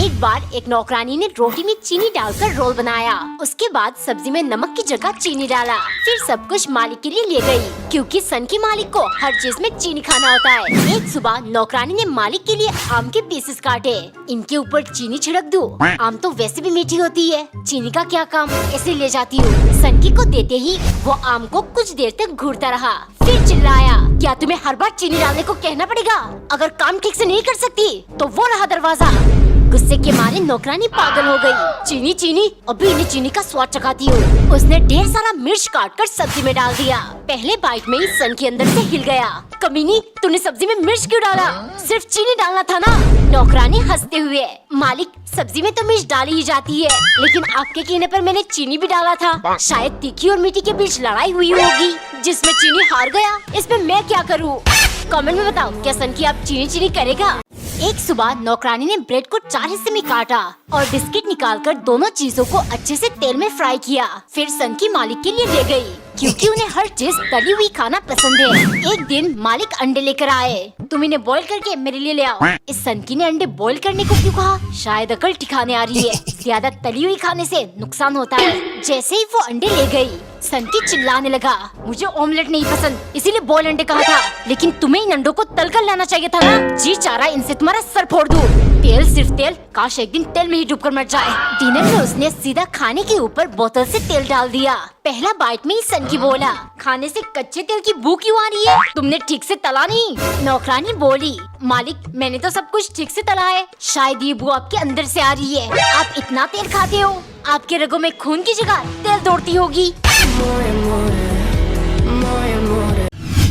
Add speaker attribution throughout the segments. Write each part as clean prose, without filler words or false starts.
Speaker 1: एक बार एक नौकरानी ने रोटी में चीनी डालकर रोल बनाया। उसके बाद सब्जी में नमक की जगह चीनी डाला। फिर सब कुछ मालिक के लिए ले गई, क्योंकि सन की मालिक को हर चीज में चीनी खाना होता है। एक सुबह नौकरानी ने मालिक के लिए आम के पीसेस काटे। इनके ऊपर चीनी छिड़क दूं? आम तो वैसे भी मीठी होती है, चीनी का क्या काम, ऐसे ले जाती हूँ। सनकी को देते ही वो आम को कुछ देर तक घूरता रहा। फिर चिल्लाया, क्या तुम्हें हर बार चीनी डालने को कहना पड़ेगा? अगर काम ठीक से नहीं कर सकती तो वो रहा दरवाजा। गुस्से के मारे नौकरानी पागल हो गई। चीनी चीनी, अभी इन्हें चीनी का स्वाद चखाती हूँ। उसने ढेर सारा मिर्च काटकर सब्जी में डाल दिया। पहले बाइट में ही सन के अंदर से हिल गया। कमीनी, तूने सब्जी में मिर्च क्यों डाला? सिर्फ चीनी डालना था ना। नौकरानी हंसते हुए, मालिक सब्जी में तो मिर्च डाली ही जाती है, लेकिन आपके कहने पर मैंने चीनी भी डाला था। शायद तीखी और मीठी के बीच लड़ाई हुई होगी, जिसमें चीनी हार गया। इसमें मैं क्या करूँ? कमेंट में बताओ, क्या सन की आप चीनी चीनी करेगा? एक सुबह नौकरानी ने ब्रेड को 4 हिस्से में काटा और बिस्किट निकालकर दोनों चीजों को अच्छे से तेल में फ्राई किया। फिर सन की मालिक के लिए ले गई, क्योंकि उन्हें हर चीज तली हुई खाना पसंद है। एक दिन मालिक अंडे लेकर आए। तुम इन्हें बॉईल करके मेरे लिए ले आओ। इस सनकी ने अंडे बॉईल करने को क्यों कहा? शायद अकल ठिकाने आ रही है। ज्यादा तली हुई खाने से नुकसान होता है। जैसे ही वो अंडे ले गई, सनकी चिल्लाने लगा, मुझे ऑमलेट नहीं पसंद, इसीलिए बॉयल अंडे कहा था। लेकिन तुम्हें इन अंडों को तलकर लाना चाहिए था ना। जी चाह रहा इनसे तुम्हारा सर फोड़ दूं। तेल सिर्फ तेल, काश एक दिन तेल में ही डूबकर मर जाए। डिनर में उसने सीधा खाने के ऊपर बोतल से तेल डाल दिया। पहला बाइट में ही सनकी बोला, खाने से कच्चे तेल की बू क्यों आ रही है? तुमने ठीक से तला नहीं। नौकरानी बोली, मालिक मैंने तो सब कुछ ठीक से तला है, शायद ये बू आपके अंदर से आ रही है। आप इतना तेल खाते हो, आपके रगों में खून की जगह तेल दौड़ती होगी।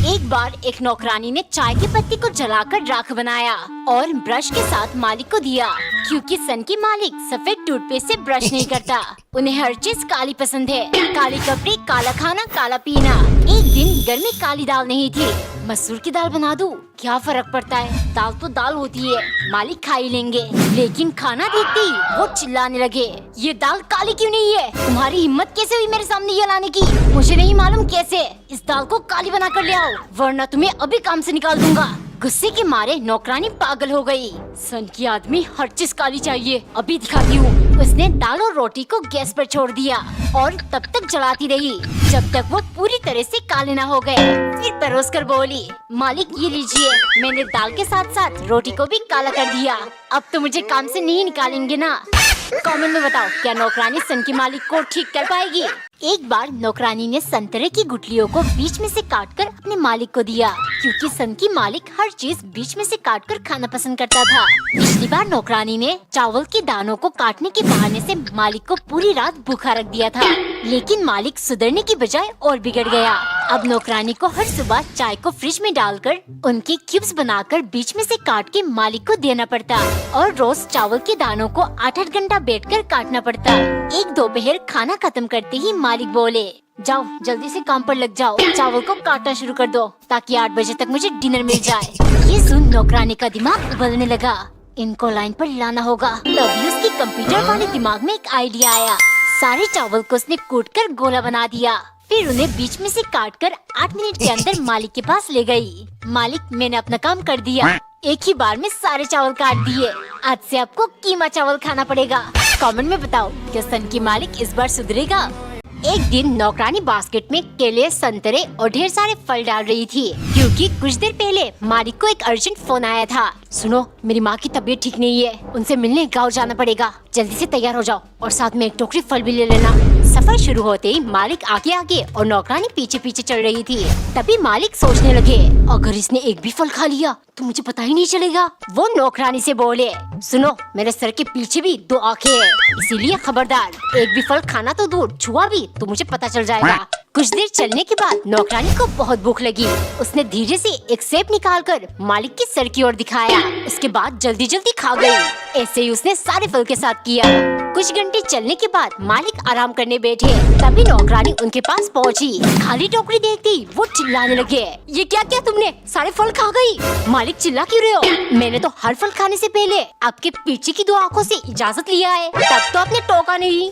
Speaker 1: एक बार एक नौकरानी ने चाय की पत्ती को जलाकर राख बनाया और ब्रश के साथ मालिक को दिया, क्योंकि सन की मालिक सफेद टूथपेस्ट से ब्रश नहीं करता। उन्हें हर चीज काली पसंद है, काले कपड़े, काला खाना, काला पीना। एक दिन घर में काली दाल नहीं थी। मसूर की दाल बना दूं? क्या फर्क पड़ता है, दाल तो दाल होती है, मालिक खा ही लेंगे। लेकिन खाना देखते ही वो चिल्लाने लगे, ये दाल काली क्यों नहीं है? तुम्हारी हिम्मत कैसे हुई मेरे सामने ये लाने की? मुझे नहीं मालूम कैसे। इस दाल को काली बना कर ले आओ, वरना तुम्हें अभी काम से निकाल दूंगा। गुस्से के मारे नौकरानी पागल हो गई। सन की आदमी हर चीज काली चाहिए, अभी दिखाती हूँ। उसने दाल और रोटी को गैस पर छोड़ दिया और तब तक जलाती रही जब तक वो पूरी तरह से काले न हो गए। फिर परोस कर बोली, मालिक ये लीजिए, मैंने दाल के साथ साथ रोटी को भी काला कर दिया। अब तो मुझे काम से नहीं निकालेंगे ना। कमेंट में बताओ, क्या नौकरानी सन की मालिक को ठीक कर पाएगी? एक बार नौकरानी ने संतरे की गुठलियों को बीच में से काटकर अपने मालिक को दिया, क्योंकि सन की मालिक हर चीज बीच में से काटकर खाना पसंद करता था। पिछली बार नौकरानी ने चावल के दानों को काटने के बहाने से मालिक को पूरी रात भूखा रख दिया था, लेकिन मालिक सुधरने की बजाय और बिगड़ गया। अब नौकरानी को हर सुबह चाय को फ्रिज में डालकर उनके क्यूब्स बनाकर बीच में से काट के मालिक को देना पड़ता और रोज चावल के दानों को 8-8 घंटा बैठकर काटना पड़ता। एक दोपहर खाना खत्म करते ही मालिक बोले, जाओ जल्दी से काम पर लग जाओ, चावल को काटना शुरू कर दो ताकि 8 बजे तक मुझे डिनर मिल जाए। ये सुन नौकरानी का दिमाग उबलने लगा, इनको लाइन पर लाना होगा। तभी उसके कंप्यूटर वाले दिमाग में एक आइडिया आया। सारे चावल को उसने कूटकर गोला बना दिया, फिर उन्हें बीच में से काटकर 8 मिनट के अंदर मालिक के पास ले गई। मालिक, मैंने अपना काम कर दिया, एक ही बार में सारे चावल काट दिए, आज से आपको कीमा चावल खाना पड़ेगा। कमेंट में बताओ, क्या सन की मालिक इस बार सुधरेगा? एक दिन नौकरानी बास्केट में केले, संतरे और ढेर सारे फल डाल रही थी, क्योंकि कुछ देर पहले मालिक को एक अर्जेंट फोन आया था। सुनो, मेरी माँ की तबीयत ठीक नहीं है, उनसे मिलने गाँव जाना पड़ेगा, जल्दी से तैयार हो जाओ और साथ में एक टोकरी फल भी ले लेना। सफर शुरू होते ही मालिक आगे आगे और नौकरानी पीछे पीछे चल रही थी। तभी मालिक सोचने लगे, अगर इसने एक भी फल खा लिया तो मुझे पता ही नहीं चलेगा। वो नौकरानी से बोले, सुनो, मेरे सर के पीछे भी 2 आंखें हैं, इसीलिए खबरदार, एक भी फल खाना तो दूर, छुआ भी तो मुझे पता चल जाएगा। कुछ देर चलने के बाद नौकरानी को बहुत भूख लगी। उसने धीरे से एक सेब निकालकर मालिक के सर की ओर दिखाया, उसके बाद जल्दी जल्दी खा गई। ऐसे ही उसने सारे फल के साथ किया। कुछ घंटे चलने के बाद मालिक आराम करने बैठे, तभी नौकरानी उनके पास पहुंची। खाली टोकरी देखती वो चिल्लाने लगे, ये क्या किया तुमने, सारे फल खा गई। मालिक, चिल्ला क्यों रहे हो? मैंने तो हर फल खाने से पहले आपके पीछे की 2 आंखों से इजाजत लिया है, तब तो आपने टोका नहीं।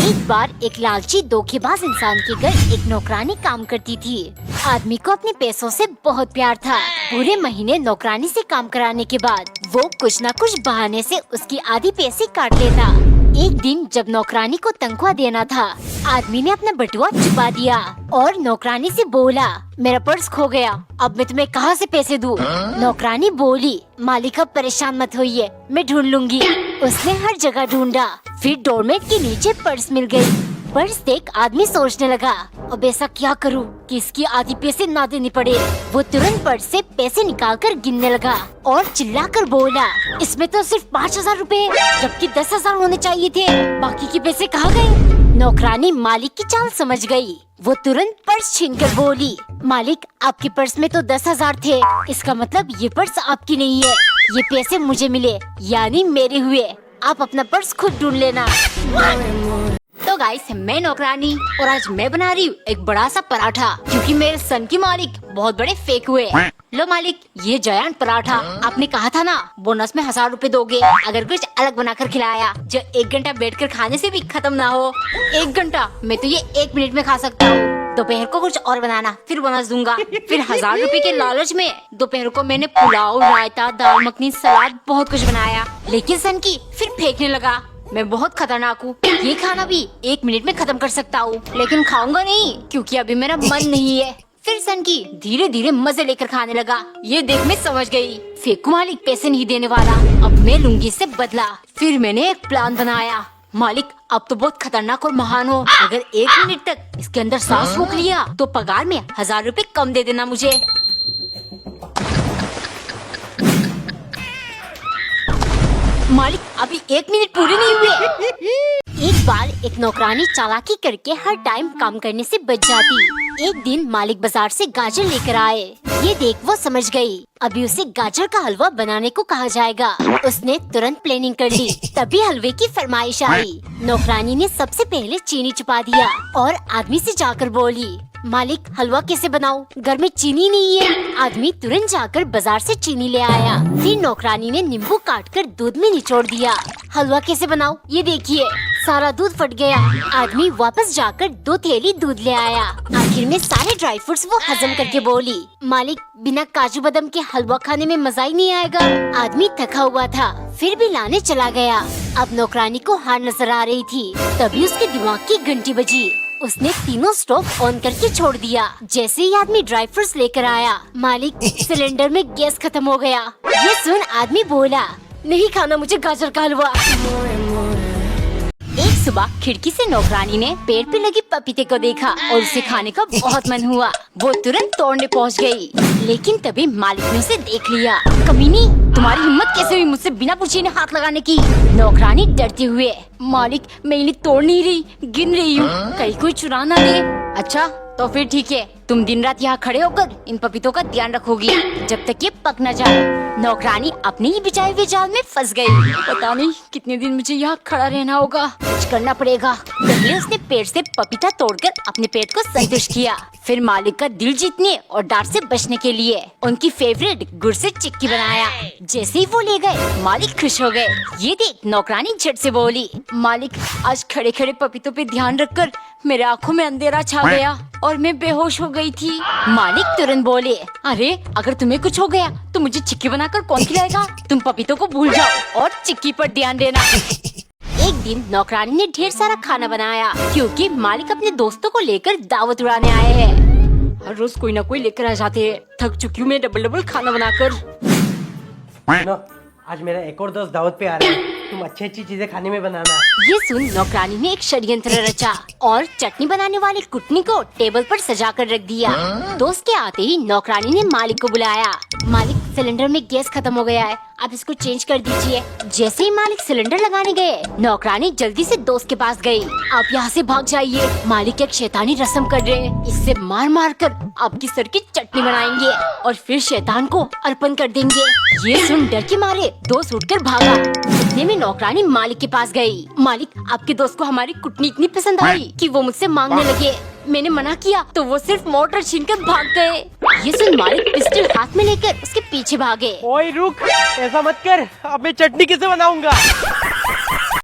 Speaker 1: एक बार एक लालची धोखेबाज इंसान के घर एक नौकरानी काम करती थी। आदमी को अपने पैसों से बहुत प्यार था। पूरे महीने नौकरानी से काम कराने के बाद वो कुछ न कुछ बहाने से उसकी आधी पैसे काट लेता। एक दिन जब नौकरानी को तनख्वाह देना था, आदमी ने अपना बटुआ छुपा दिया और नौकरानी से बोला, मेरा पर्स खो गया, अब मैं तुम्हें कहाँ से पैसे दूँ? नौकरानी बोली, मालिक अब परेशान मत होइए, मैं ढूंढ लूंगी। उसने हर जगह ढूंढा, फिर डोरमेट के नीचे पर्स मिल गई। पर्स देख आदमी सोचने लगा, अब ऐसा क्या करूं कि इसकी आधी पैसे ना देनी पड़े। वो तुरंत पर्स से पैसे निकालकर गिनने लगा और चिल्लाकर बोला, इसमें तो सिर्फ 5,000 रुपए, जबकि 10,000 होने चाहिए थे, बाकी के पैसे कहाँ गए? नौकरानी मालिक की चाल समझ गई। वो तुरंत पर्स छीनकर बोली, मालिक आपके पर्स में तो 10,000 थे, इसका मतलब ये पर्स आपकी नहीं है, ये पैसे मुझे मिले, यानी मेरे हुए, आप अपना पर्स खुद ढूंढ लेना। तो गाइस, मैं नौकरानी और आज मैं बना रही हूँ एक बड़ा सा पराठा, क्योंकि मेरे सन की मालिक बहुत बड़े फेक हुए। लो मालिक, ये जायंट पराठा, आपने कहा था ना बोनस में 1,000 रुपए दोगे अगर कुछ अलग बनाकर खिलाया, जो 1 घंटा बैठकर खाने से भी खत्म ना हो। 1 घंटा, मैं तो ये 1 मिनट में खा सकता हूँ। दोपहर को कुछ और बनाना, फिर बोनस दूंगा। फिर 1,000 रुपए के लालच में दोपहर को मैंने पुलाव, रायता, दाल मखनी, सलाद, बहुत कुछ बनाया। लेकिन सन की फिर फेंकने लगा, मैं बहुत खतरनाक हूँ, ये खाना भी 1 मिनट में खत्म कर सकता हूँ, लेकिन खाऊंगा नहीं क्योंकि अभी मेरा मन नहीं है। फिर सन की धीरे धीरे मजे लेकर खाने लगा। ये देख मैं समझ गई, फेंकू मालिक पैसे नहीं देने वाला, अब मैं लूंगी इससे बदला। फिर मैंने एक प्लान बनाया, मालिक अब तो बहुत खतरनाक और महान हो, अगर 1 मिनट तक इसके अंदर सांस रोक लिया तो पगार में 1,000 रुपए कम दे देना मुझे। मालिक अभी 1 मिनट पूरे नहीं हुए। एक बार एक नौकरानी चालाकी करके हर टाइम काम करने से बच जाती। एक दिन मालिक बाजार से गाजर लेकर आए। ये देख वो समझ गई, अभी उसे गाजर का हलवा बनाने को कहा जाएगा। उसने तुरंत प्लानिंग कर ली। तभी हलवे की फरमाइश आई। नौकरानी ने सबसे पहले चीनी छुपा दिया और आदमी से जाकर बोली, मालिक हलवा कैसे बनाऊं? घर में चीनी नहीं है। आदमी तुरंत जाकर बाजार से चीनी ले आया। फिर नौकरानी ने नींबू काटकर दूध में निचोड़ दिया। हलवा कैसे बनाऊं? ये देखिए, सारा दूध फट गया। आदमी वापस जाकर 2 थैली दूध ले आया। आखिर में सारे ड्राई फ्रूट्स वो हजम करके बोली, मालिक बिना काजू बादाम के हलवा खाने में मजा ही नहीं आएगा। आदमी थका हुआ था, फिर भी लाने चला गया। अब नौकरानी को हार नजर आ रही थी। तभी उसके दिमाग की घंटी बजी। उसने तीनों स्टोव ऑन करके छोड़ दिया। जैसे ही आदमी ड्राई फ्रूट्स लेकर आया, मालिक सिलेंडर में गैस खत्म हो गया। ये सुन आदमी बोला, नहीं खाना मुझे गाजर का हलवा। एक सुबह खिड़की से नौकरानी ने पेड़ पे लगी पपीते को देखा और उसे खाने का बहुत मन हुआ। वो तुरंत तोड़ने पहुंच गई, लेकिन तभी मालिक ने उसे देख लिया। कमीनी, तुम्हारी हिम्मत कैसे हुई मुझसे बिना पूछे इन्हें हाथ लगाने की? नौकरानी डरते हुए, मालिक मैं इन्हें तोड़ नहीं रही, गिन रही हूँ, कहीं कोई चुरा ना ले। अच्छा तो फिर ठीक है, तुम दिन रात यहाँ खड़े होकर इन पपीतों का ध्यान रखोगी जब तक ये पक न जाए। नौकरानी अपने ही बिछाए हुए जाल में फंस गई। पता नहीं कितने दिन मुझे यहाँ खड़ा रहना होगा, कुछ करना पड़ेगा। पहले उसने पेड़ से पपीता तोड़कर अपने पेट को संतुष्ट किया। फिर मालिक का दिल जीतने और डांट से बचने के लिए उनकी फेवरेट गुड़ से चिक्की बनाया। जैसे ही वो ले गए, मालिक खुश हो गए। ये देख नौकरानी झट से बोली, मालिक आज खड़े खड़े पपीतों पे ध्यान रखकर मेरे आँखों में अंधेरा छा गया और मैं बेहोश हो गई थी। मालिक तुरंत बोले, अरे अगर तुम्हें कुछ हो गया तो मुझे चिक्की बनाकर कौन खिलाएगा? तुम पपीतों को भूल जाओ और चिक्की पर ध्यान देना। एक दिन नौकरानी ने ढेर सारा खाना बनाया, क्योंकि मालिक अपने दोस्तों को लेकर दावत उड़ाने आए हैं। हर रोज कोई ना कोई लेकर आ जाते हैं। थक चुकी हूँ मैं डबल खाना बनाकर।
Speaker 2: आज मेरा एक और दोस्त दावत पे आ रहा है, तुम अच्छी अच्छी चीजें खाने में बनाना।
Speaker 1: ये सुन नौकरानी ने एक षड्यंत्र रचा और चटनी बनाने वाली कुटनी को टेबल पर सजा कर रख दिया। दोस्त के आते ही नौकरानी ने मालिक को बुलाया। मालिक सिलेंडर में गैस खत्म हो गया है, आप इसको चेंज कर दीजिए। जैसे ही मालिक सिलेंडर लगाने गए, नौकरानी जल्दी से दोस्त के पास गई। आप यहाँ से भाग जाइए, मालिक एक शैतानी रस्म कर रहे हैं, इससे मार मार कर आपकी सर की चटनी बनाएंगे और फिर शैतान को अर्पण कर देंगे। ये सुन डर के मारे दोस्त उठकर भागा। इतने में नौकरानी मालिक के पास गई। मालिक आपके दोस्त को हमारी कुटनी इतनी पसंद आई कि वो मुझसे मांगने लगे। मैंने मना किया तो वो सिर्फ मोटर छीनकर भाग गए। ये सुन मालिक पिस्टल हाथ में लेकर उसके पीछे भागे।
Speaker 2: ओए रुक, ऐसा मत कर, अब मैं चटनी कैसे बनाऊंगा?